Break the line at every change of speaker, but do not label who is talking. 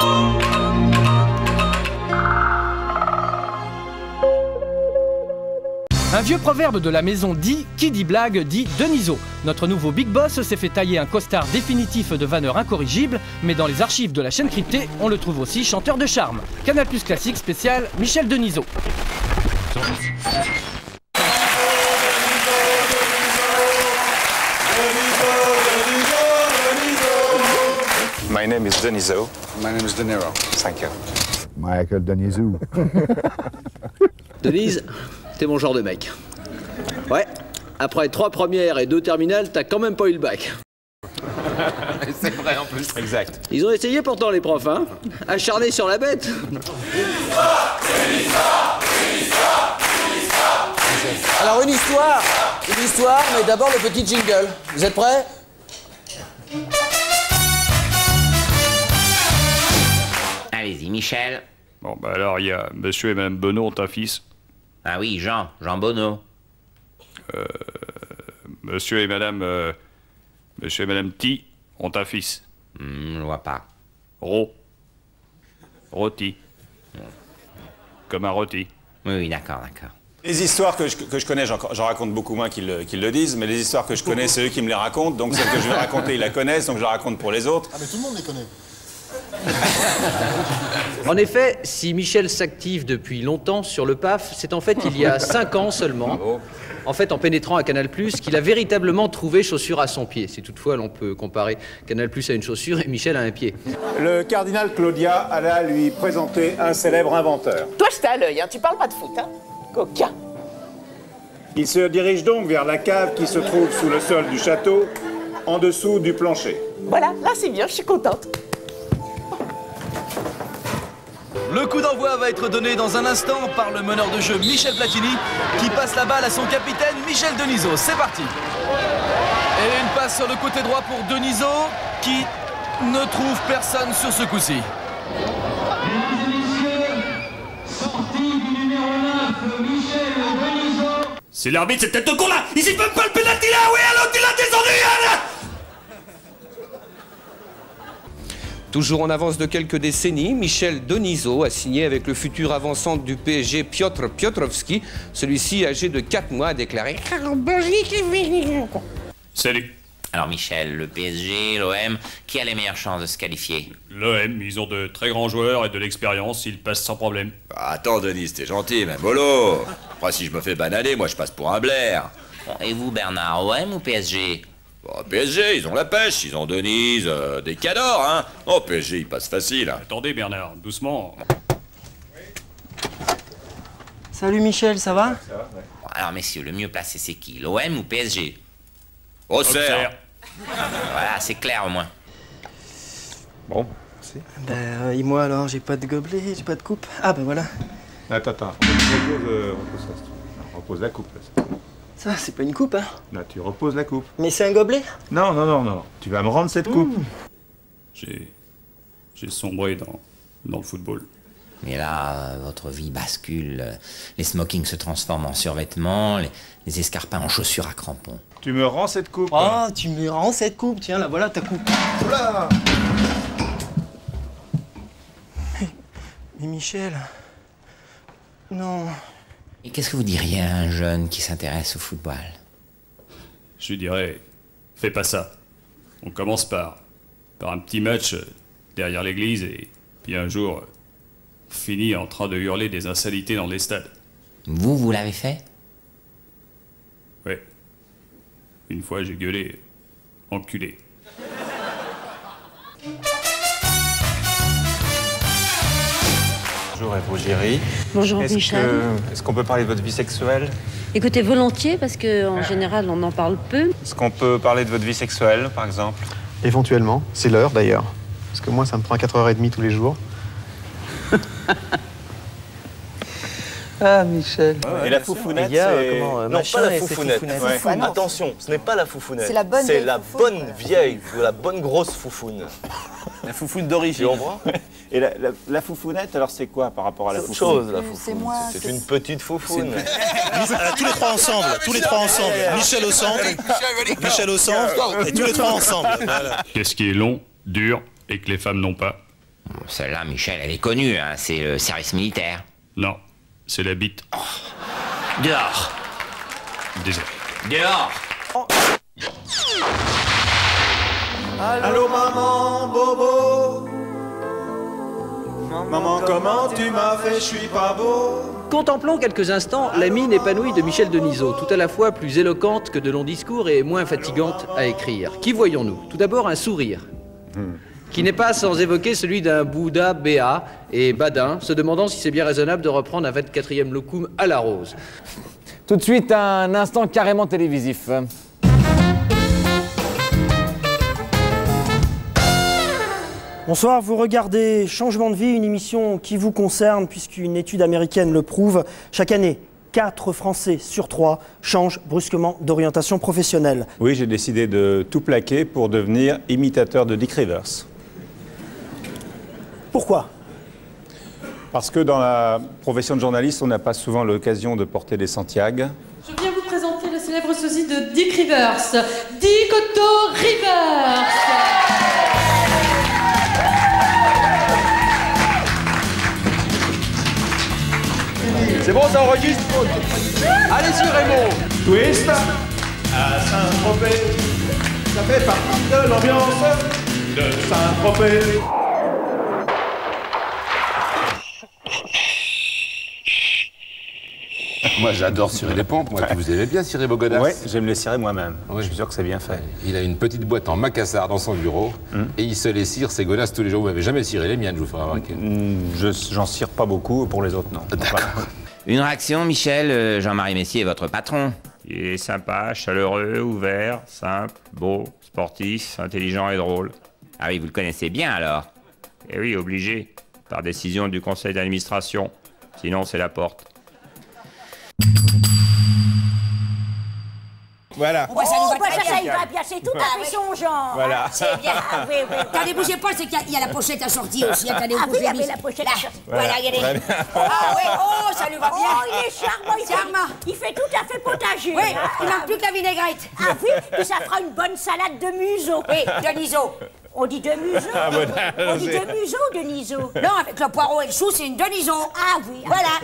Un vieux proverbe de la maison dit « Qui dit blague dit Denisot ». Notre nouveau Big Boss s'est fait tailler un costard définitif de vanneur incorrigible, mais dans les archives de la chaîne cryptée, on le trouve aussi chanteur de charme. Canal+ Classique spécial Michel Denisot.
My name is Denisot.
My name is De Niro.
Thank you.
Michael Denisot.
Denise, t'es mon genre de mec. Ouais, après 3 premières et 2 terminales, t'as quand même pas eu le bac.
C'est vrai en plus. Exact.
Ils ont essayé pourtant les profs, hein. Acharnés sur la bête.
Alors une histoire, mais d'abord le petit jingle. Vous êtes prêts?
Allez-y, Michel.
Bon, bah alors, il y a monsieur et madame Bonneau ont un fils.
Ah oui, Jean Bonneau.
Monsieur et madame T ont un fils.
Je vois pas.
Rôti. Comme un rôti.
Oui, d'accord.
Les histoires que je connais, j'en raconte beaucoup moins qu'ils le disent, mais les histoires que je connais, c'est eux qui me les racontent, donc celles que je vais raconter, ils la connaissent, donc je la raconte pour les autres.
Ah, mais tout le monde les connaît.
En effet, si Michel s'active depuis longtemps sur le PAF, c'est en fait il y a 5 ans seulement,
Bravo.
en fait en pénétrant à Canal+, qu'il a véritablement trouvé chaussure à son pied. Si toutefois l'on peut comparer Canal+ à une chaussure et Michel à un pied.
Le cardinal Claudia alla lui présenter un célèbre inventeur.
Toi, je t'ai à l'œil, hein. Tu parles pas de foot, hein. Coquin.
Il se dirige donc vers la cave qui se trouve sous le sol du château, en dessous du plancher.
Voilà, là c'est bien, je suis contente.
Le coup d'envoi va être donné dans un instant par le meneur de jeu Michel Platini qui passe la balle à son capitaine Michel Denisot. C'est parti. Et une passe sur le côté droit pour Denisot qui ne trouve personne sur ce coup-ci.
C'est l'arbitre, cette tête de con là. Il s'y peut pas le pénalty là. Oui, alors tu l'as descendu là.
Toujours en avance de quelques décennies, Michel Denisot a signé avec le futur avant-centre du PSG Piotr Piotrowski. Celui-ci, âgé de 4 mois, a déclaré «
Salut.
Alors Michel, le PSG, l'OM, qui a les meilleures chances de se qualifier?
L'OM, ils ont de très grands joueurs et de l'expérience, ils passent sans problème.
Attends, Denis, t'es gentil, mais mollo. Après, si je me fais bananer, moi je passe pour un Blair.
Bon, et vous, Bernard, OM ou PSG?
Bon, PSG, ils ont la pêche, ils ont Denise, des cadors, hein. Oh, PSG, ils passent facile. Hein.
Attendez, Bernard, doucement.
Salut Michel, ça va?
Bon, alors messieurs, le mieux placé c'est qui? L'OM ou PSG?
Auxerre.
Voilà, c'est clair au moins.
Bon,
Ben, et moi alors, j'ai pas de gobelet, j'ai pas de coupe. Ah ben voilà.
Attends. Repose la coupe. Là.
Ça, c'est pas une coupe, hein?
Là, tu reposes la coupe.
Mais c'est un gobelet?
Non. Tu vas me rendre cette coupe.
J'ai sombré dans le football.
Mais là, votre vie bascule. Les smokings se transforment en survêtements, les escarpins en chaussures à crampons.
Tu me rends cette coupe.
Oh, tu me rends cette coupe. Tiens, là, voilà ta coupe.
Oula.
Mais Michel... Non...
Et qu'est-ce que vous diriez à un jeune qui s'intéresse au football?
Je lui dirais, fais pas ça. On commence par un petit match derrière l'église et puis un jour, on finit en train de hurler des insanités dans les stades.
Vous l'avez fait?
Ouais. Une fois, j'ai gueulé « enculé ».
Bonjour Eve Ruggieri.
Bonjour Michel.
Est-ce qu'on peut parler de votre vie sexuelle?
Écoutez, volontiers, parce qu'en général, on en parle peu.
Est-ce qu'on peut parler de votre vie sexuelle, par exemple?
Éventuellement. C'est l'heure, d'ailleurs. Parce que moi, ça me prend 4h30 tous les jours.
Ah, Michel.
Et la foufounette,
non, pas la foufounette.
Ouais.
Attention, ce n'est pas la foufounette.
C'est la bonne
C'est
vieille
la
foufoune.
bonne vieille, ou la bonne grosse foufoune. La foufoune d'origine. Tu comprends?
Et la foufounette, alors c'est quoi par rapport à la
C'est
foufoune?
autre chose, la
C'est
foufoune.
moi,
C'est
c'est-
une petite foufoune.
Tous les trois ensemble. Michel au centre, et tous les trois ensemble. Voilà.
Qu'est-ce qui est long, dur et que les femmes n'ont pas?
Celle-là, Michel, elle est connue, hein, c'est le service militaire.
Non, c'est la bite.
Dehors.
Désolé.
Dehors.
Allô maman, bobo. Maman, comment tu m'as fait, je suis pas beau.
Contemplons quelques instants la mine épanouie de Michel Denisot, tout à la fois plus éloquente que de longs discours et moins fatigante à écrire. Qui voyons-nous? Tout d'abord un sourire, qui n'est pas sans évoquer celui d'un Bouddha béat et badin, se demandant si c'est bien raisonnable de reprendre un 24e locum à la rose.
Tout de suite, un instant carrément télévisif.
Bonsoir, vous regardez Changement de vie, une émission qui vous concerne puisqu'une étude américaine le prouve. Chaque année, 4 Français sur 3 changent brusquement d'orientation professionnelle.
Oui, j'ai décidé de tout plaquer pour devenir imitateur de Dick Rivers.
Pourquoi?
Parce que dans la profession de journaliste, on n'a pas souvent l'occasion de porter des Santiago.
Je viens vous présenter le célèbre sosie de Dick Rivers, Dick Otto Rivers.
C'est bon, ça enregistre?
Allez-y Raymond.
Twist à Saint-Tropez. Ça fait partie de l'ambiance de Saint-Tropez.
Moi, j'adore cirer les pompes. Moi, vous aimez bien cirer vos godasses?
Oui, j'aime les cirer moi-même. Je suis sûr que c'est bien fait.
Il a une petite boîte en macassar dans son bureau et il se les cire, ses godasses, tous les jours. Vous n'avez jamais ciré les miennes, je vous ferai remarquer.
J'en cire pas beaucoup, pour les autres, non.
D'accord.
Une réaction, Michel? Jean-Marie Messier est votre patron.
Il est sympa, chaleureux, ouvert, simple, beau, sportif, intelligent et drôle.
Ah oui, vous le connaissez bien alors?
Eh oui, obligé, par décision du conseil d'administration. Sinon, c'est la porte.
Voilà.
Oh, ça il va bien, c'est tout à fait son genre.
Voilà.
C'est bien, oui.
Attendez, bougez pas, c'est qu'il y a la pochette assortie aussi. Attendez,
Ah
vous
oui, il y
pouvez
avait
mise.
la pochette
Là,
assortie.
voilà, regardez.
Très bien.
Ah oui, oh, ça lui va bien.
Oh, il est charmant. Il fait tout à fait potager.
Oui, il manque plus que la vinaigrette.
Ah oui, puis ça fera une bonne salade de museau.
Oui, de Niso.
On dit de museau.
Ah, voilà,
On dit de museau ou de niso.
Non, avec le poireau et le chou, c'est une de Niso.
Ah oui.
Voilà.